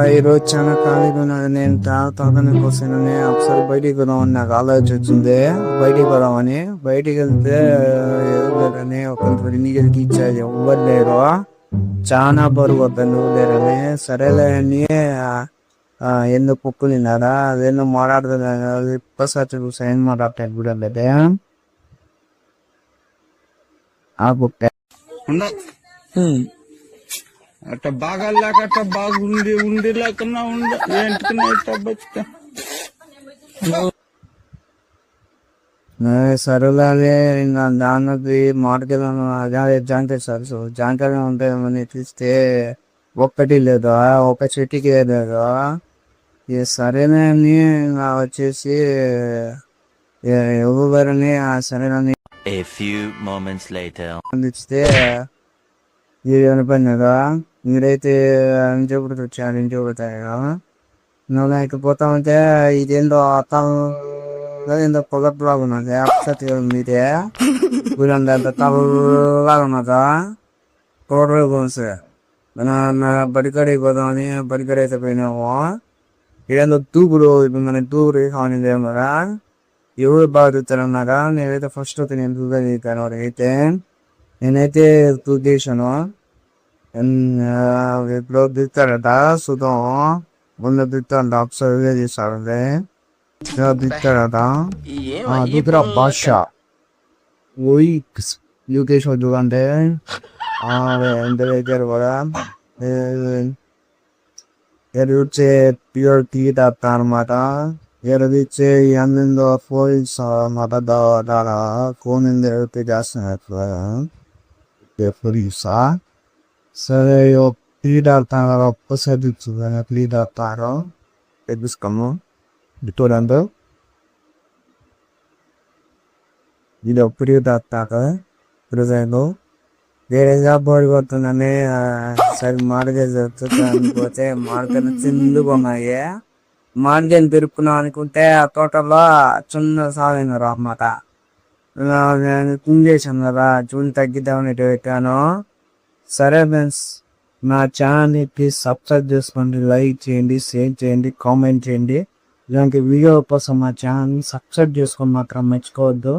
ఈరోజు చాలా ఖాళీగా ఉన్నాను. నేను తాగడానికి వస్తానని ఒకసారి బయటికి పోదామని నాకు ఆలోచన వచ్చింది. బయటికి పోదామని బయటికి వెళ్తే ఎవరు ఒకరి నీళ్ళకి ఇచ్చేది ఎవ్వరు లేరు. చాలా బరువు వద్దని లేరని సరేలే అని ఎందుకు కుక్కు తిన్నారా అదేందో మాట్లాడుతున్నారు. ఇప్పటి సైన్ మాట్లాడతాను కూడా లేదా ఆ బుక్ అట్ట బాగా లేక అట్ట ఉండి లేకున్నా ఏంటికన్నా బతుక సరేలే ఇంకా దానికి మార్కెళ్ళను అదే జాంకాయ సార్. సో జాంకాయలు ఉంటాయని తీస్తే ఒక్కటి లేదు, ఒక చెట్టుకి లేదు. సరేనే అని వచ్చేసి ఎవరిని సరేనని అందిస్తే ఇది అనిపోయినారా మీరైతే ఇంచబుడికి వచ్చారు. ఇంచబుడతాయి నువ్వు లేకపోతా ఉంటే ఇదేందో ఏందో పొగట్లాగా ఉన్నది. అప్సతి మీదే వీళ్ళంత తల్లగా ఉన్నదా టోటల్ గోన్స్. మన బడికడికి పోదామని బడికడి అయితే పోయినాము. ఇదేందో దూకుడు మన దూకుడు కానిది ఏమరా ఎవరు బాగా తిరుగుతారన్నారా. నేనైతే ఫస్ట్ నేను దూగా దిగుతాను. అయితే నేనైతే చేశాను. ఇప్పుడు దిగుతారట సుధం ముందు దిగుతారంట. ఒకసారి చేస్తారంటే దిగుతారట. దిగురా భాష యూకేష్ వద్దు అంటే ఎంత దగ్గర కూడా ఎరుచే ప్యూర్ టీ తాగుతా అనమాట. ఎరదిచ్చే ఎందో ఫోన్స్ అన్నమాట. దాదా ఫోన్ ఎరుతే చేస్తున్నారు. సరే టీ తాగుతారు. ఒక్కసారి టీ తాగుతారు తెప్పిస్తాము ఇటువంటి ఇది ఒప్పుడు తాగుతారు. హృదయంలో వేరేగా పడిపోతుందని సరే మార్కెట్ పోతే మార్కెట్ చిందుకు ఉన్నాయి. మార్కెట్ పెరుపుకున్నాం అనుకుంటే ఆ తోటలో చిన్న సాగినారు అన్నమాట. నేను కుంగేసాను కదా చూని తగ్గిద్దామని పెట్టాను. సరే ఫ్రెండ్స్, నా ఛానల్ని ప్లీజ్ సబ్స్క్రైబ్ చేసుకోండి, లైక్ చేయండి, షేర్ చేయండి, కామెంట్ చేయండి. ఇలాంటి వీడియో కోసం మా ఛానల్ని సబ్స్క్రైబ్ చేసుకొని మాత్రం మర్చిపోవద్దు.